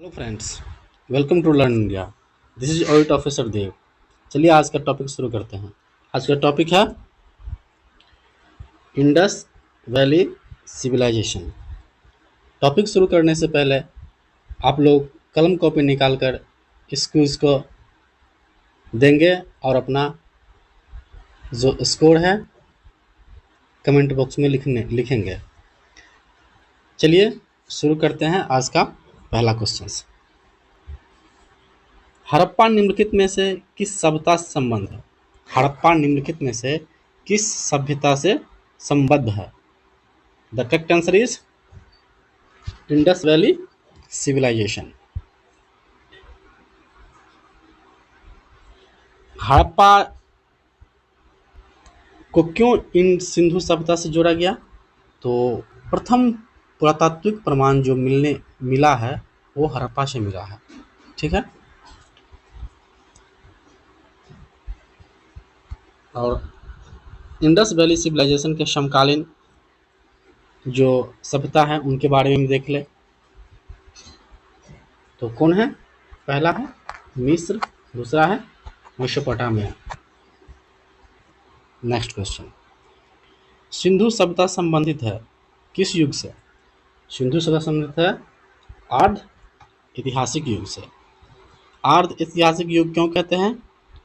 Hello friends, welcome to learn India. This is audit officer Dev. चलिए आज का topic शुरू करते हैं। आज का टॉपिक है इंडस वैली सिविलाइजेशन। टॉपिक शुरू करने से पहले आप लोग कलम कॉपी निकाल कर इस क्विज को देंगे और अपना जो स्कोर है कमेंट बॉक्स में लिखेंगे। चलिए शुरू करते हैं आज का पहला क्वेश्चन। हड़प्पा निम्नलिखित में से किस सभ्यता से संबंध है? हड़प्पा निम्नलिखित में से किस सभ्यता से संबद्ध है? The correct answer is Indus valley civilization. Harappa को क्यों इन सिंधु सभ्यता से जोड़ा गया? तो प्रथम पुरातात्विक प्रमाण जो मिला है वो हड़प्पा से मिला है। ठीक है। और इंडस वैली सिविलाइजेशन के समकालीन जो सभ्यता है उनके बारे में देख ले तो कौन है? पहला है मिस्र, दूसरा है मेसोपोटामिया। नेक्स्ट क्वेश्चन, सिंधु सभ्यता संबंधित है किस युग से? सिंधु सभ्यता संबंधित है आर्ध ऐतिहासिक युग से। आर्ध ऐतिहासिक युग क्यों कहते हैं?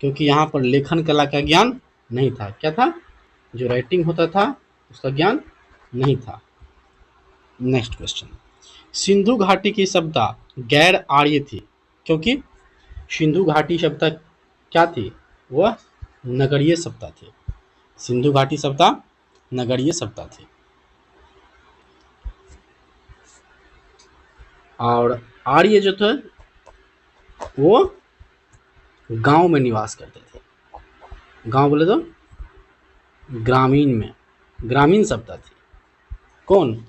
क्योंकि यहाँ पर लेखन कला का ज्ञान नहीं था। क्या था? जो राइटिंग होता था उसका ज्ञान नहीं था। नेक्स्ट क्वेश्चन, सिंधु घाटी की सभ्यता गैर आर्य थी क्योंकि सिंधु घाटी सभ्यता क्या थी? वह नगरीय सभ्यता थी। सिंधु घाटी सभ्यता नगरीय सभ्यता थी। और आर्य जो थे वो गांव में निवास करते थे। गांव बोले तो ग्रामीण में, ग्रामीण सभ्यता थी। कौन?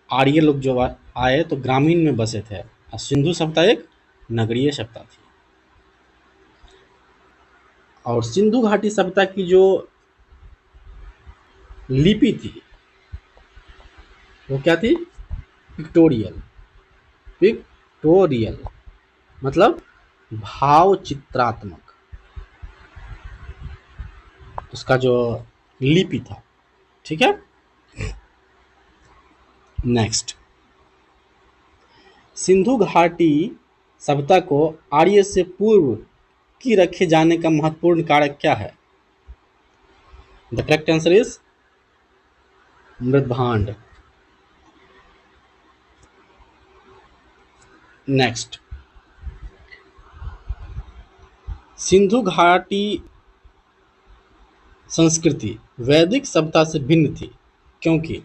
आर्य लोग जो आए तो ग्रामीण में बसे थे और सिंधु सभ्यता एक नगरीय सभ्यता थी। और सिंधु घाटी सभ्यता की जो लिपि थी वो क्या थी? पिक्टोरियल। पिक्टोरियल मतलब भाव चित्रात्मक, उसका जो लिपि था। ठीक है। नेक्स्ट, सिंधु घाटी सभ्यता को आर्य से पूर्व की रखे जाने का महत्वपूर्ण कारक क्या है? द करेक्ट आंसर इज मृदभांड। नेक्स्ट, सिंधु घाटी संस्कृति वैदिक सभ्यता से भिन्न थी क्योंकि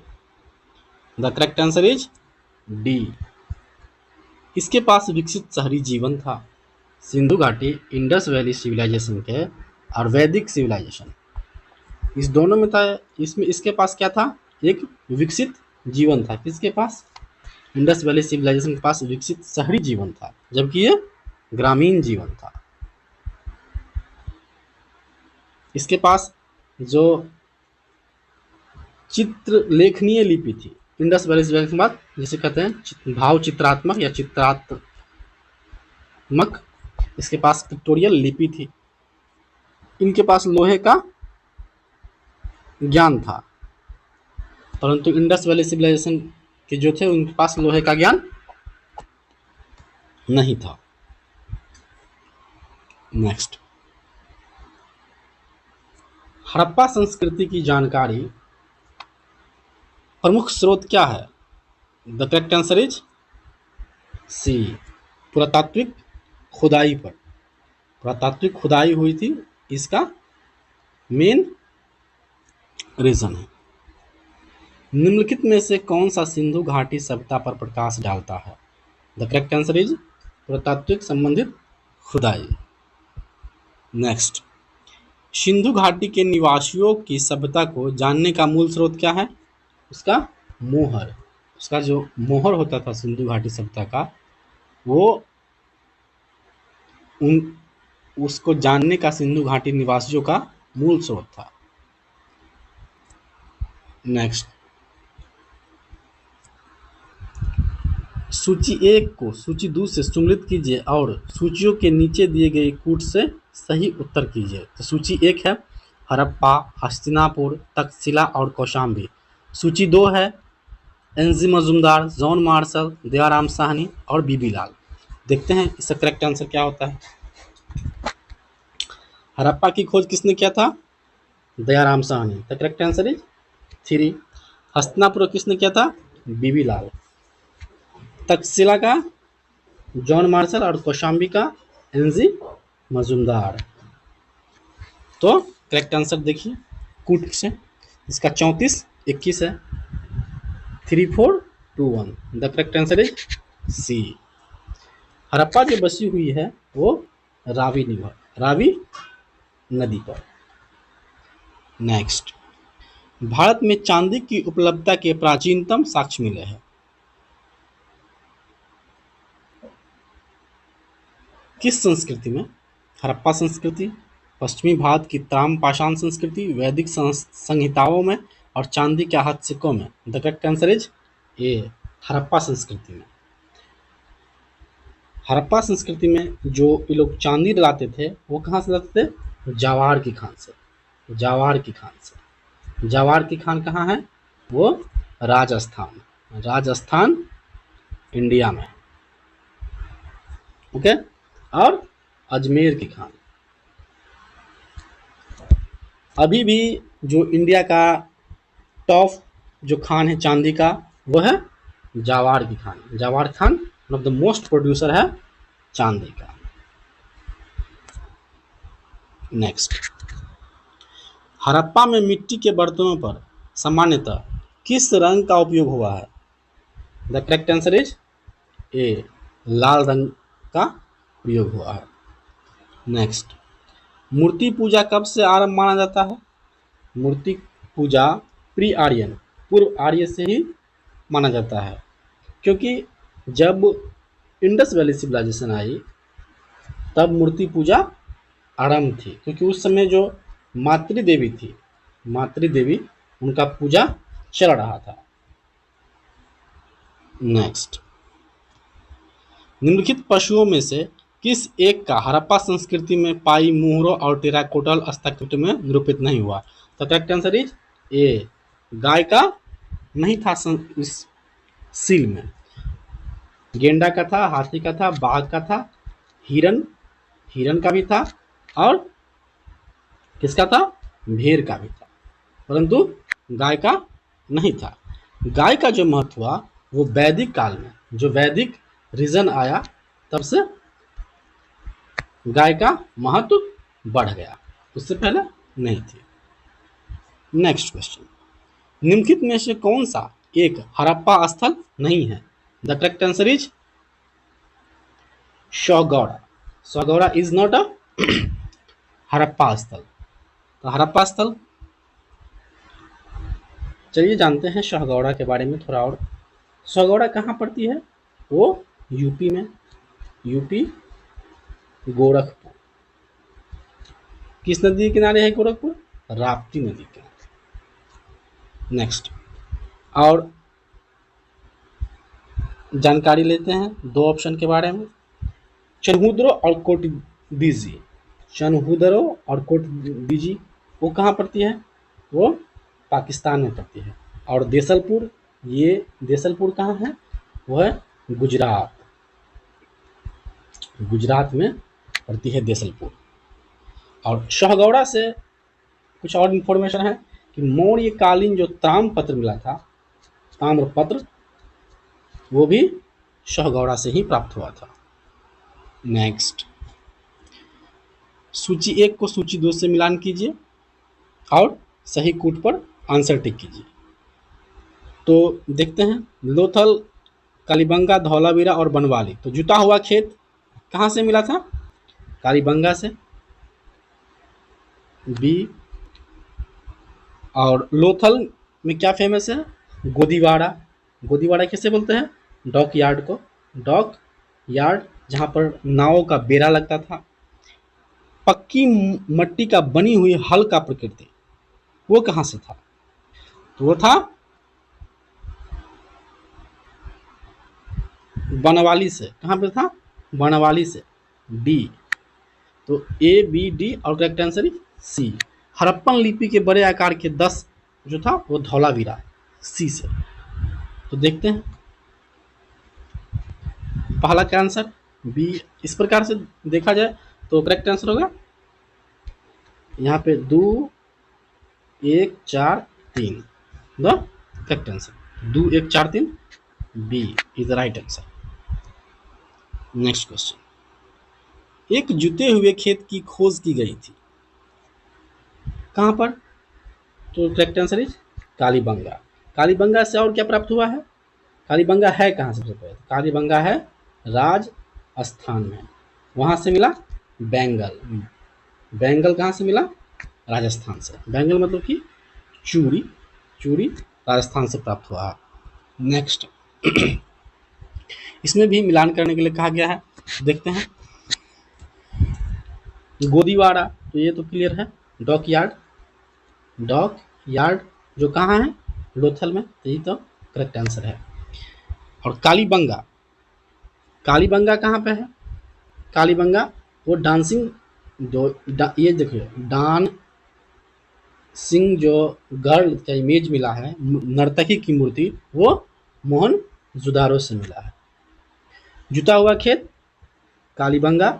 the correct answer is D, इसके पास विकसित शहरी जीवन था। सिंधु घाटी इंडस वैली सिविलाइजेशन के और वैदिक सिविलाइजेशन इस दोनों में था। इसमें इसके पास क्या था? एक विकसित जीवन था। किसके पास? इंडस वैली सिविलाइजेशन के पास विकसित शहरी जीवन था जबकि ये ग्रामीण जीवन था। इसके पास जो चित्र लेखनीय लिपि थी इंडस वैली सिविलाइजेशन के बाद, जिसे कहते हैं भाव चित्रात्मक या चित्रात्मक, इसके पास पिक्टोरियल लिपि थी। इनके पास लोहे का ज्ञान था परंतु इंडस वैली सिविलाइजेशन के जो थे उनके पास लोहे का ज्ञान नहीं था। नेक्स्ट, हड़प्पा संस्कृति की जानकारी प्रमुख स्रोत क्या है? The correct answer is C, पुरातात्विक खुदाई पर। पुरातात्विक खुदाई हुई थी, इसका मेन रीजन है। निम्नलिखित में से कौन सा सिंधु घाटी सभ्यता पर प्रकाश डालता है? द करेक्ट आंसर इज पुरातात्विक संबंधित खुदाई। नेक्स्ट, सिंधु घाटी के निवासियों की सभ्यता को जानने का मूल स्रोत क्या है? उसका मोहर। उसका जो मोहर होता था सिंधु घाटी सभ्यता का, वो उसको जानने का सिंधु घाटी निवासियों का मूल स्रोत था। नेक्स्ट, सूची 1 को सूची 2 से सम्मिलित कीजिए और सूचियों के नीचे दिए गए कूट से सही उत्तर कीजिए। तो सूची 1 है हड़प्पा, हस्तिनापुर, तक्षशिला और कौशाम्बी। सूची 2 है NG Majumdar, John Marshall, Dayaram Sahni और बीबी लाल। देखते हैं इसका करेक्ट आंसर क्या होता है। हड़प्पा की खोज किसने किया था? Dayaram Sahni. The correct answer is 3। Hastinapur किसने किया था? बीबी लाल। तक्षशिला का जॉन मार्शल और कौशाम्बी का एनजी मजूमदार। तो करेक्ट आंसर देखिए कूट से इसका 34-21 है। 3-4-2-1। The correct answer is C. Harappa जो बसी हुई है वो रावी नदी पर। नेक्स्ट, भारत में चांदी की उपलब्धता के प्राचीनतम साक्ष्य मिले हैं। किस संस्कृति में? हड़प्पा संस्कृति, पश्चिमी भारत की ताम्रपाषाण संस्कृति, वैदिक संहिताओं में और चांदी के हाथ सिक्कों में। द करेक्ट आंसर इज ए, हड़प्पा संस्कृति में। हड़प्पा संस्कृति में जो ये लोग चांदी लाते थे वो कहाँ से लाते थे? जावार की खान से। जावार की खान से। जावार की खान कहाँ है? वो राजस्थान इंडिया में। ओके। और अजमेर की खान। अभी भी जो इंडिया का टॉप जो खान है चांदी का वो है जावार की खान। जावार खान one of the most producer है चांदी का। नेक्स्ट, हड़प्पा में मिट्टी के बर्तनों पर सामान्यतः किस रंग का उपयोग हुआ है? The correct answer is A, लाल रंग का प्रयोग हुआ है। नेक्स्ट, मूर्ति पूजा कब से आरंभ माना जाता है? मूर्ति पूजा प्री आर्यन, पूर्व आर्य से ही माना जाता है, क्योंकि जब इंडस वैली सिविलाइजेशन आई तब मूर्ति पूजा आरंभ थी, क्योंकि उस समय जो मातृदेवी थी, मातृदेवी उनका पूजा चल रहा था। नेक्स्ट, निम्नलिखित पशुओं में से किस एक का हड़प्पा संस्कृति में पाई मुहरों और टेराकोटल स्थापत्य में निरूपित नहीं हुआ? तो करेक्ट आंसर इज ए, गाय का नहीं था इस सील में। गेंडा का था, हाथी का था, बाघ का था, हिरन का भी था और किसका था? भेड़ का भी था, परंतु गाय का नहीं था। गाय का जो महत्व हुआ वो वैदिक काल में, जो वैदिक रीजन आया तब से गाय का महत्व बढ़ गया, उससे पहले नहीं थी। नेक्स्ट क्वेश्चन, निम्नलिखित में से कौन सा एक हड़प्पा स्थल नहीं है? द करेक्ट आंसर इज शौगौड़ा। शौगौड़ा इज नॉट अ हड़प्पा स्थल। तो हड़प्पा स्थल, चलिए जानते हैं शौगौड़ा के बारे में थोड़ा और। शौगौड़ा कहाँ पड़ती है? वो यूपी में, यूपी गोरखपुर। किस नदी के किनारे है गोरखपुर? राप्ती नदी के। नेक्स्ट, और जानकारी लेते हैं दो ऑप्शन के बारे में। चनहुदरो और कोटडीजी। चनहुदरो और कोटडीजी वो कहाँ पड़ती है? वो पाकिस्तान में पड़ती है। और देसलपुर, ये देसलपुर कहाँ है? वो है गुजरात। गुजरात में पड़ती है देसलपुर। और शौगौड़ा से कुछ और इन्फॉर्मेशन है कि मौर्यकालीन जो ताम्रपत्र मिला था, ताम्रपत्र, वो भी शौगौड़ा से ही प्राप्त हुआ था। नेक्स्ट, सूची 1 को सूची 2 से मिलान कीजिए और सही कूट पर आंसर टिक कीजिए। तो देखते हैं, लोथल, कालीबंगा, धौलावीरा और बनवाली। तो जुटा हुआ खेत कहाँ से मिला था? कालीबंगा से, बी। और लोथल में क्या फेमस है? गोदीवाड़ा। गोदीवाड़ा किसे बोलते हैं? डॉक यार्ड को। डॉक यार्ड जहाँ पर नावों का बेड़ा लगता था। पक्की मट्टी का बनी हुई हल का प्रकृति, वो कहाँ से था? तो वो था बनवाली से, कहाँ पे था, बनवाली से, डी। तो ए बी डी और करेक्ट आंसर सी। हड़प्पन लिपि के बड़े आकार के 10 जो था वो धौलावीरा, सी से। तो देखते हैं पहला का आंसर बी। इस प्रकार से देखा जाए तो करेक्ट आंसर होगा यहाँ पे 2 1 4 3, the correct answer 2 1 4 3, B is the right answer. Next question, एक जुते हुए खेत की खोज की गई थी, कहाँ पर, तो correct answer is Kalibanga. Kalibanga से और क्या प्राप्त हुआ है, कालीबंगा है कहाँ, सबसे पहले कालीबंगा है राजस्थान में, वहाँ से मिला बैंगल। बैंगल कहाँ से मिला, राजस्थान से। बैंगल मतलब कि चूड़ी, चूड़ी राजस्थान से प्राप्त हुआ है। नेक्स्ट इसमें भी मिलान करने के लिए कहा गया है, देखते हैं। गोदीवाड़ा, तो ये तो क्लियर है, डॉक यार्ड, डॉक यार्ड जो कहाँ है, लोथल में, तो ये तो करेक्ट आंसर है। और कालीबंगा, कालीबंगा कहाँ पे है, कालीबंगा वो डांसिंग ये देखिए डान सिंह जो गर्ल का इमेज मिला है, नर्तकी की मूर्ति, वो मोहन जुदारो से मिला है। जुता हुआ खेत कालीबंगा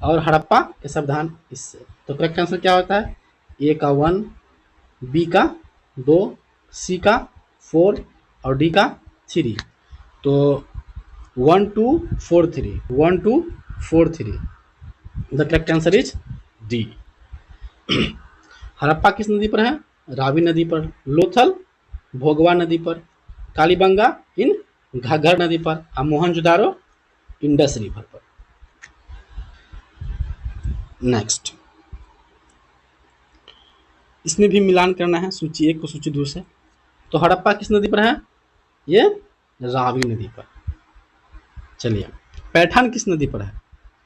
और हड़प्पा के शब्दान इससे। तो करेक्ट आंसर क्या होता है, ए का 1, बी का 2, सी का 4 और डी का 3। तो 1 2 4 3, 1 2 4 3, the correct answer is D. Harappa किस नदी पर है, रावी नदी पर, लोथल भोगवा नदी पर, कालीबंगा इन घाघर नदी पर और मोहनजोदारो इंडस रिवर पर। नेक्स्ट इसमें भी मिलान करना है सूची 1 को सूची 2 से। तो हड़प्पा किस नदी पर है, ये रावी नदी पर। चलिए पैठन किस नदी पर है,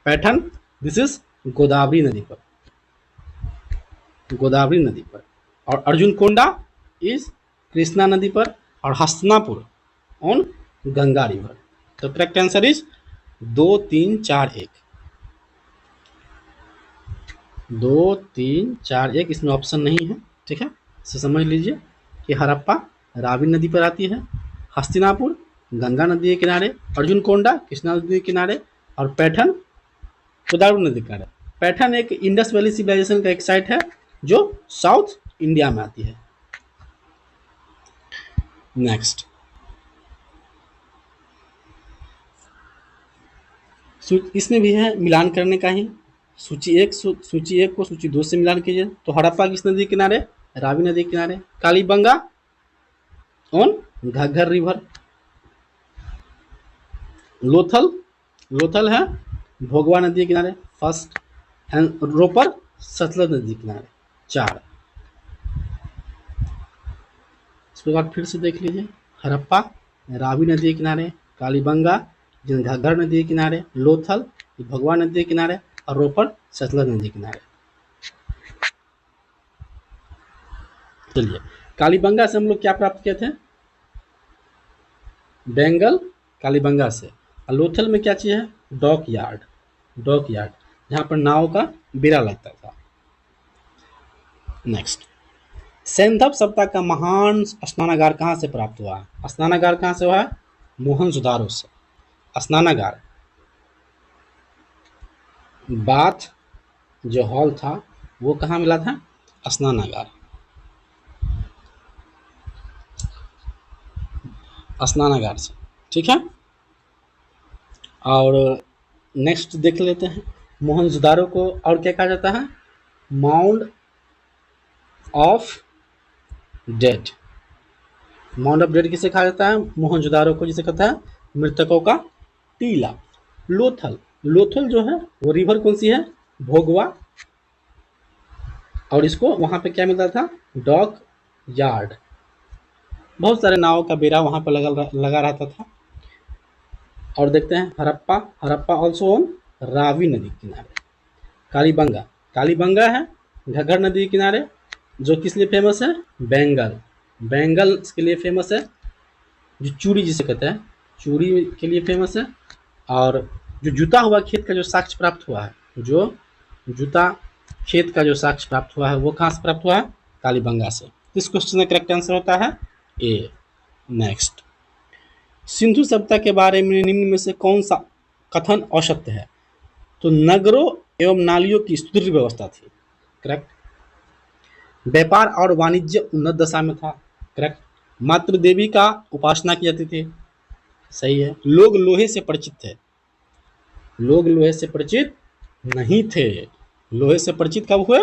पैठन दिस इज गोदावरी नदी पर, गोदावरी नदी पर। और अर्जुन कोंडा इज कृष्णा नदी पर, और हस्तिनापुर ऑन गंगा रिवर। तो करेक्ट आंसर इज 2 3 4 1, 2 3 4 1, इसमें ऑप्शन नहीं है, ठीक है। इसे समझ लीजिए कि हड़प्पा रावी नदी पर आती है, हस्तिनापुर गंगा नदी के किनारे, अर्जुन कोंडा कृष्णा नदी के किनारे, और पैठन गोदावरी नदी के किनारे। पैठन एक इंडस वैली सिविलाइजेशन का एक साइट है जो साउथ इंडिया में आती है। नेक्स्ट इसमें भी है मिलान करने का ही, सूची 1 को सूची 2 से मिलान कीजिए। तो हड़प्पा किस नदी के किनारे, रावी नदी के किनारे, कालीबंगा ऑन घग्गर रिवर, लोथल, लोथल है भोगवा नदी के किनारे फर्स्ट, एंड रोपर सतलज नदी के किनारे 4। इसके बाद फिर से देख लीजिए, हड़प्पा रावी नदी के किनारे, कालीबंगा घग्गर नदी के किनारे, लोथल भगवा नदी के किनारे, और रोपर सतलज नदी के किनारे। चलिए कालीबंगा से हम लोग क्या प्राप्त किए थे, बेंगल कालीबंगा से। और लोथल में क्या चीज़ है, डॉक यार्ड, डॉक यार्ड जहाँ पर नाव का बेड़ा लगता था। नेक्स्ट सैंधव सभ्यता का महान स्नानागार कहाँ से प्राप्त हुआ है, स्नानागार कहाँ से हुआ है, मोहनजोदारो से। स्नानागार बाथ जो हॉल था वो कहाँ मिला था, स्नानागार, स्नानागार से, ठीक है। और नेक्स्ट देख लेते हैं, मोहनजोदारो को और क्या कहा जाता है, mound of dead. Mound of dead किसे कहा जाता है, मोहनजोदारो को, जिसे कहता है मृतकों का टीला। लोथल, लोथल जो है वो रिवर कौन सी है, भोगवा, और इसको वहाँ पे क्या मिलता था, डॉक यार्ड, बहुत सारे नावों का बेड़ा वहाँ पर लगा रहता था। और देखते हैं हड़प्पा, हड़प्पा ऑल्सो ऑन रावी नदी के किनारे। कालीबंगा, कालीबंगा है घग्गर नदी के किनारे, जो किस लिए फेमस है, बेंगल, बेंगल के लिए फेमस है, जो चूड़ी जिसे कहते हैं चूड़ी के लिए फेमस है। और जो जुता हुआ खेत का जो साक्ष्य प्राप्त हुआ है, जो जूता खेत का जो साक्ष्य प्राप्त हुआ है वो कहाँ से प्राप्त हुआ है? कालीबंगा से। इस क्वेश्चन का करेक्ट आंसर होता है ए। नेक्स्ट, सिंधु सभ्यता के बारे में निम्न में से कौन सा कथन असत्य है? तो नगरों एवं नालियों की सुदृढ़ व्यवस्था थी, करेक्ट। व्यापार और वाणिज्य उन्नत दशा में था, करेक्ट। मातृ देवी का उपासना की जाती थी, सही है। लोग लोहे से परिचित थे, लोग लोहे से परिचित नहीं थे। लोहे से परिचित कब हुए?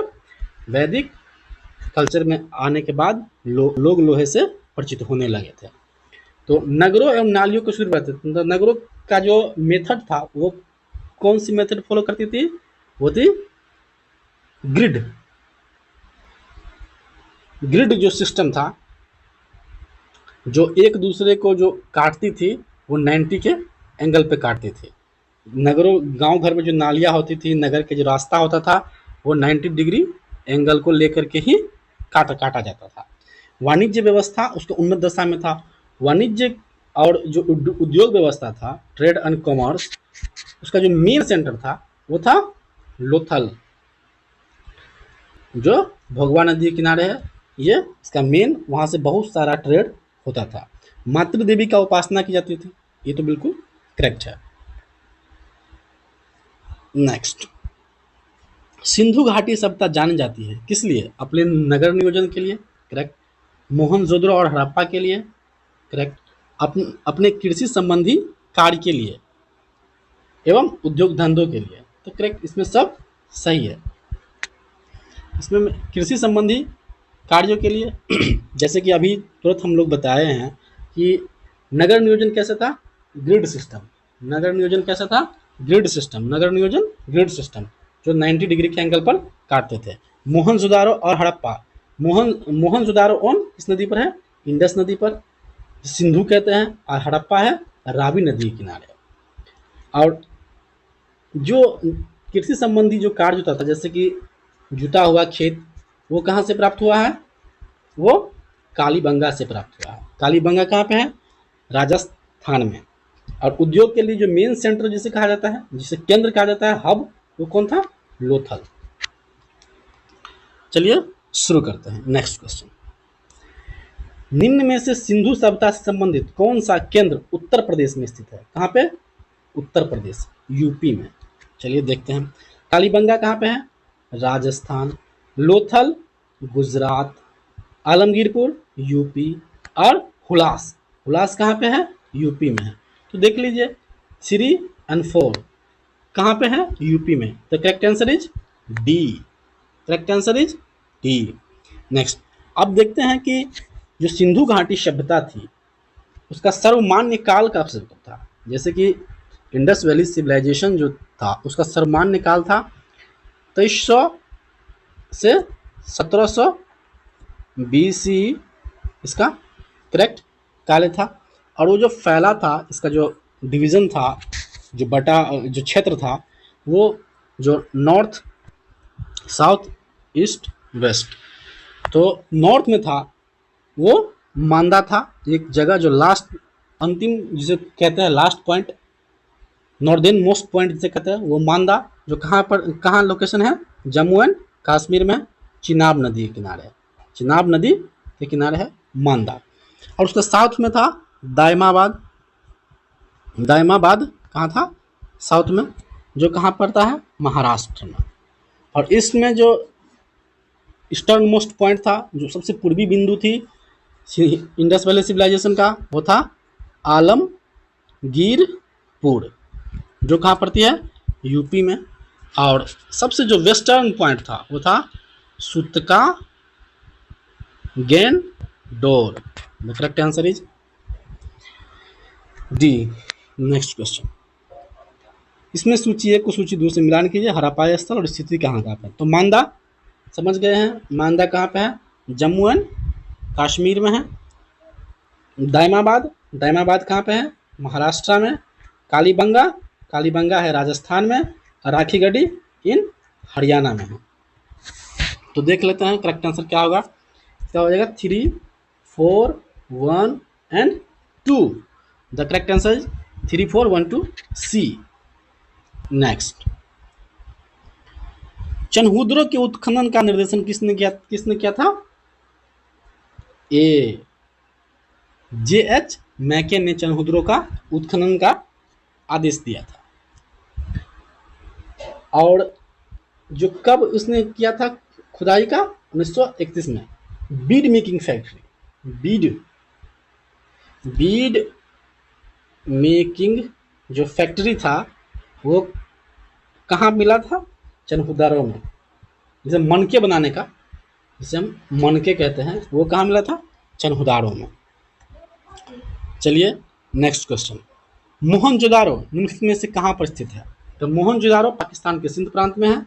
वैदिक कल्चर में आने के बाद लोग लोहे से परिचित होने लगे थे। तो नगरों एवं नालियों को शुरू करते थे। तो नगरों का जो मेथड था वो कौन सी मेथड फॉलो करती थी? वो थी ग्रिड। ग्रिड जो सिस्टम था, जो एक दूसरे को जो काटती थी वो 90 के एंगल पे काटती थी। नगरों गांव घर में जो नालियां होती थी, नगर के जो रास्ता होता था वो 90 डिग्री एंगल को लेकर के ही काटा जाता था। वाणिज्य व्यवस्था उसका उन्नत दशा में था। वाणिज्य और जो उद्योग व्यवस्था था, ट्रेड एंड कॉमर्स, उसका जो मेन सेंटर था वो था लोथल, जो भोगवा नदी के किनारे है। ये इसका मेन, वहाँ से बहुत सारा ट्रेड होता था। मातृ देवी का उपासना की जाती थी, ये तो बिल्कुल करेक्ट है। नेक्स्ट, सिंधु घाटी सभ्यता जानी जाती है किस लिए? अपने नगर नियोजन के लिए, करेक्ट। मोहनजोदड़ो और हड़प्पा के लिए, करेक्ट। अपने कृषि संबंधी कार्य के लिए एवं उद्योग धंधों के लिए, तो करेक्ट, इसमें सब सही है। इसमें कृषि संबंधी कार्यों के लिए जैसे कि अभी तुरंत हम लोग बताए हैं कि नगर नियोजन कैसे था? Grid system. नगर नियोजन कैसा था? Grid system. नगर नियोजन ग्रिड सिस्टम, जो 90 डिग्री के एंगल पर काटते थे। मोहनजोदारो और हड़प्पा, मोहनजोदारो ऑन किस नदी पर है? इंडस नदी पर, सिंधु कहते हैं। और हड़प्पा है रावी नदी के किनारे। और जो कृषि संबंधी जो कार्य होता था, जैसे कि जुता हुआ खेत, वो कहाँ से प्राप्त हुआ है? वो कालीबंगा से प्राप्त हुआ है। कालीबंगा कहाँ पे है? राजस्थान में। और उद्योग के लिए जो मेन सेंटर जिसे कहा जाता है, जिसे केंद्र कहा जाता है, हब, वो कौन था? लोथल। चलिए शुरू करते हैं। नेक्स्ट क्वेश्चन, निम्न में से सिंधु सभ्यता से संबंधित कौन सा केंद्र उत्तर प्रदेश में स्थित है? कहाँ पे? उत्तर प्रदेश, यूपी में। चलिए देखते हैं। कालीबंगा कहाँ पे है? राजस्थान। लोथल गुजरात। आलमगीरपुर यूपी। और हुलास, हुलास कहाँ पे है? यूपी में है। तो देख लीजिए 3 और 4 कहाँ पे है? यूपी में। तो correct answer is D. Correct answer is D. Next, अब देखते हैं कि जो सिंधु घाटी सभ्यता थी उसका सर्वमान्य काल कब से कब था? जैसे कि इंडस वैली सिविलाइजेशन जो था उसका सर्वमान्य काल था 2300 से 1700 BC, इसका करेक्ट काल था। और वो जो फैला था, इसका जो डिवीज़न था, जो जो क्षेत्र था, वो जो नॉर्थ, साउथ, ईस्ट, वेस्ट। तो नॉर्थ में था वो मांदा था, एक जगह जो लास्ट, अंतिम जिसे कहते हैं last point, northern most point जिसे कहते हैं, वो मांदा, जो कहाँ लोकेशन है? जम्मू एंड कश्मीर में, चिनाब नदी के किनारे है। चिनाब नदी के किनारे है मांदा। और उसके साउथ में था दायमाबाद। दायमाबाद कहाँ था? साउथ में, जो कहाँ पड़ता है? महाराष्ट्र में। और इसमें जो ईस्टर्न मोस्ट पॉइंट था, जो सबसे पूर्वी बिंदु थी इंडस वैली सिविलाइजेशन का, वो था आलमगीरपुर, जो कहाँ पड़ती है? यूपी में। और सबसे जो वेस्टर्न पॉइंट था वो था Sutkagen Dor. The correct answer is D. Next question, इसमें सूची 1 को सूची 2 से मिलान कीजिए। हड़प्पा स्थल और स्थिति कहाँ कहाँ पर? तो मांदा समझ गए हैं। मांदा कहाँ पे है? जम्मू एंड कश्मीर में है। दायमाबाद, दायमाबाद कहाँ पे है? महाराष्ट्र में। कालीबंगा, कालीबंगा है राजस्थान में। राखीगढ़ी इन हरियाणा में है। तो देख लेते हैं करेक्ट आंसर क्या होगा। क्या हो जाएगा? 3, 4, 1 and 2। The correct answer is 3412 C. Next, Chanhudaro के उत्खनन का निर्देशन किसने किया था? ए, J.H. मैकेन ने चनहूद्रों का उत्खनन का आदेश दिया था। और जो कब उसने किया था खुदाई का? 1931 में। Bead making factory, bead making जो फैक्ट्री था वो कहाँ मिला था? चनहूदारों में। जैसे मनके बनाने का, जिसे हम मनके कहते हैं, वो कहाँ मिला था? चनहूदारों में। चलिए नेक्स्ट क्वेश्चन, मोहनजोदारो निम्नलिखित में से कहाँ पर स्थित है? तो मोहनजोदारो पाकिस्तान के सिंध प्रांत में है।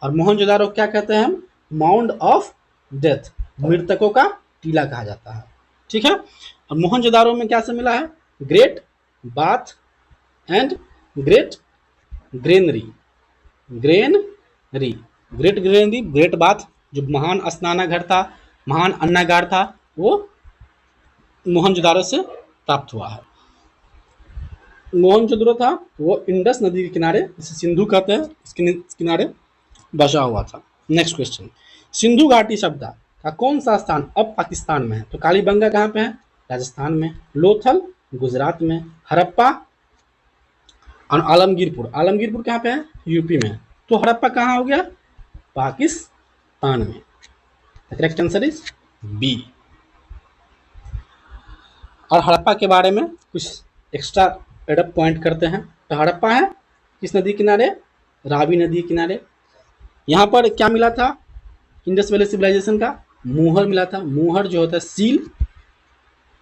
और मोहनजोदारो क्या कहते हैं हम? माउंड ऑफ डेथ, मृतकों का टीला कहा जाता है। ठीक है। और मोहनजोदारो में क्या से मिला है? Great bath and great granary, great bath जो महान स्नानागार था, महान अन्नागार था, वो मोहनजोदारो से प्राप्त हुआ है। मोहनजोदड़ो था वो इंडस नदी के किनारे, जिसे सिंधु कहते हैं, इसके किनारे बसा हुआ था। नेक्स्ट क्वेश्चन, सिंधु घाटी शब्द का कौन सा स्थान अब पाकिस्तान में है? तो कालीबंगा कहाँ पे है? राजस्थान में। लोथल गुजरात में। हड़प्पा और आलमगीरपुर कहाँ पे है? यूपी में। तो हड़प्पा कहाँ हो गया? पाकिस्तान में। Correct answer is B. और हड़प्पा के बारे में कुछ एक्स्ट्रा एडप पॉइंट करते हैं। तो हड़प्पा है किस नदी किनारे? रावी नदी किनारे। यहाँ पर क्या मिला था इंडस वैली सिविलाइजेशन का? मुहर मिला था। मुहर जो होता है सील,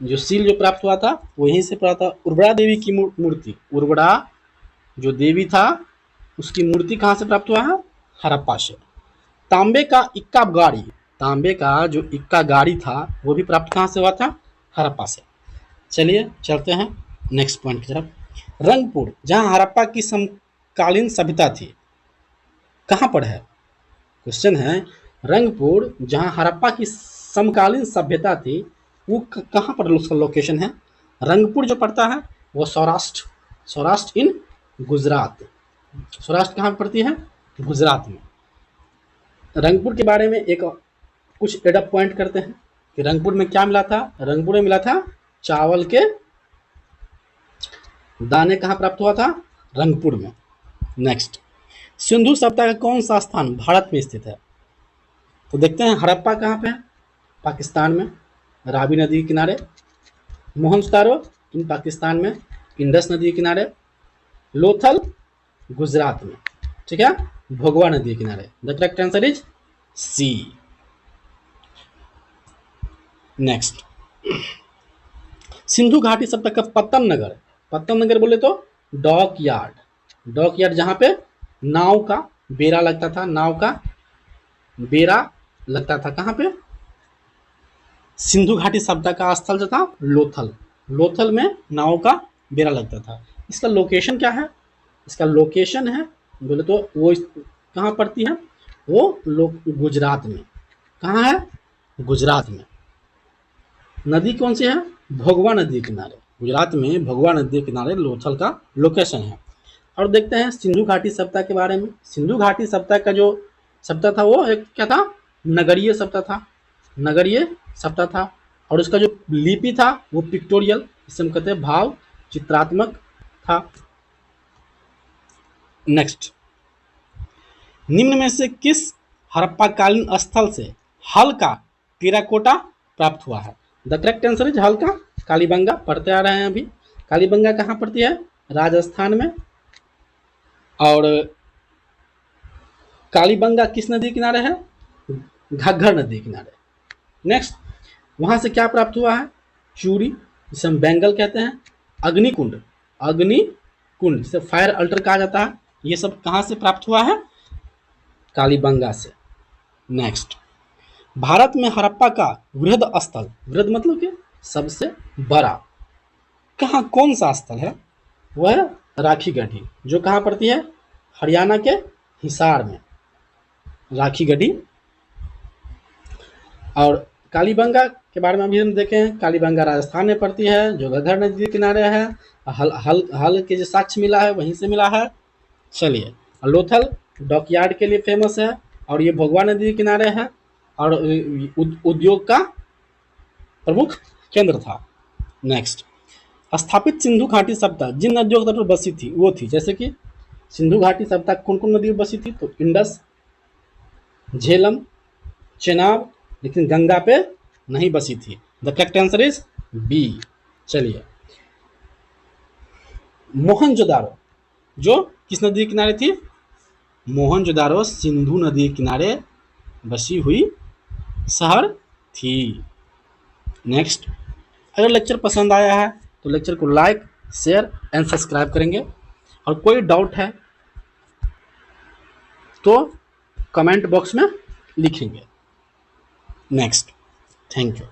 जो प्राप्त हुआ था वहीं से प्राप्त हुआ। उर्वरा देवी की मूर्ति, उर्वरा जो देवी था उसकी मूर्ति कहाँ से प्राप्त हुआ है? हड़प्पा से। तांबे का जो इक्का गाड़ी था वो भी प्राप्त कहाँ से हुआ था? हड़प्पा से। चलिए चलते हैं नेक्स्ट पॉइंट की तरफ। रंगपुर जहाँ हड़प्पा की समकालीन सभ्यता थी, कहाँ पर है? क्वेश्चन है, रंगपुर जहाँ हड़प्पा की समकालीन सभ्यता थी वो कहाँ पर उसका लोकेशन है? रंगपुर जो पड़ता है वो सौराष्ट्र इन गुजरात। सौराष्ट्र कहाँ पर पड़ती है? गुजरात में। रंगपुर के बारे में एक कुछ एडप पॉइंट करते हैं कि रंगपुर में क्या मिला था? रंगपुर में मिला था चावल के दाने। कहाँ प्राप्त हुआ था? रंगपुर में। नेक्स्ट, सिंधु सभ्यता का कौन सा स्थान भारत में स्थित है? तो देखते हैं हड़प्पा कहाँ पे है? पाकिस्तान में, रावी नदी के किनारे। मोहनजोदारो इन पाकिस्तान में, इंडस नदी के किनारे। लोथल गुजरात में, ठीक है, भोगवा नदी के किनारे। The correct answer is C. Next, Sindhu घाटी सभ्यता का पत्तन नगर बोले तो डॉक यार्ड जहाँ पे नाव का बेड़ा लगता था। कहाँ पे? सिंधु घाटी सभ्यता का स्थल जो था लोथल में नाव का बेड़ा लगता था। इसका लोकेशन क्या है? इसका लोकेशन है बोले तो वो कहाँ पड़ती है? वो गुजरात में। कहाँ है? गुजरात में। नदी कौन सी है? भोगवा नदी के किनारे। गुजरात में भोगवा नदी के किनारे लोथल का लोकेशन है। और देखते हैं सिंधु घाटी सभ्यता के बारे में। सिंधु घाटी सभ्यता का जो सभ्यता था वो एक क्या था? नगरीय सभ्यता था। और उसका जो लिपि था वो पिक्टोरियल, जिसे हम कहते हैं भाव चित्रात्मक था। नेक्स्ट, निम्न में से किस हड़प्पाकालीन स्थल से हल्का टेराकोटा प्राप्त हुआ है? द करेक्ट आंसर इज हल्का कालीबंगा। पढ़ते आ रहे हैं अभी। कालीबंगा कहाँ पड़ती है? राजस्थान में। और कालीबंगा किस नदी किनारे है? घग्गर नदी किनारे। नेक्स्ट, वहां से क्या प्राप्त हुआ है? चूड़ी, जिसे हम बैंगल कहते हैं। अग्निकुंड जिसे फायर अल्टर कहा जाता है। ये सब कहाँ से प्राप्त हुआ है? कालीबंगा से। नेक्स्ट, भारत में हड़प्पा का वृहद स्थल, वृहद मतलब कि सबसे बड़ा, कौन सा स्थल है? वह है राखी गढ़ी, जो कहाँ पड़ती है? हरियाणा के हिसार में। राखी गढ़ी। और कालीबंगा के बारे में अभी हम देखें। कालीबंगा राजस्थान में पड़ती है, जो घग्गर नदी के किनारे है। हल के जो साक्ष्य मिला है वहीं से मिला है। चलिए, लोथल डॉकयार्ड के लिए फेमस है और ये भोगवा नदी के किनारे है और उद्योग का प्रमुख केंद्र था। नेक्स्ट, स्थापित सिंधु घाटी सभ्यता जिन नदियों के तट पर बसी थी वो थी, जैसे कि सिंधु घाटी सभ्यता कौन कौन नदी पर बसी थी, तो इंडस, झेलम, चेनाब, लेकिन गंगा पे नहीं बसी थी। The correct answer is B. चलिए, मोहनजोदारो जो किस नदी के किनारे थी, मोहनजोदारो सिंधु नदी के किनारे बसी हुई शहर थी। नेक्स्ट, अगर लेक्चर पसंद आया है तो लेक्चर को लाइक, शेयर एंड सब्सक्राइब करेंगे और कोई डाउट है तो कमेंट बॉक्स में लिखेंगे। Next, thank you.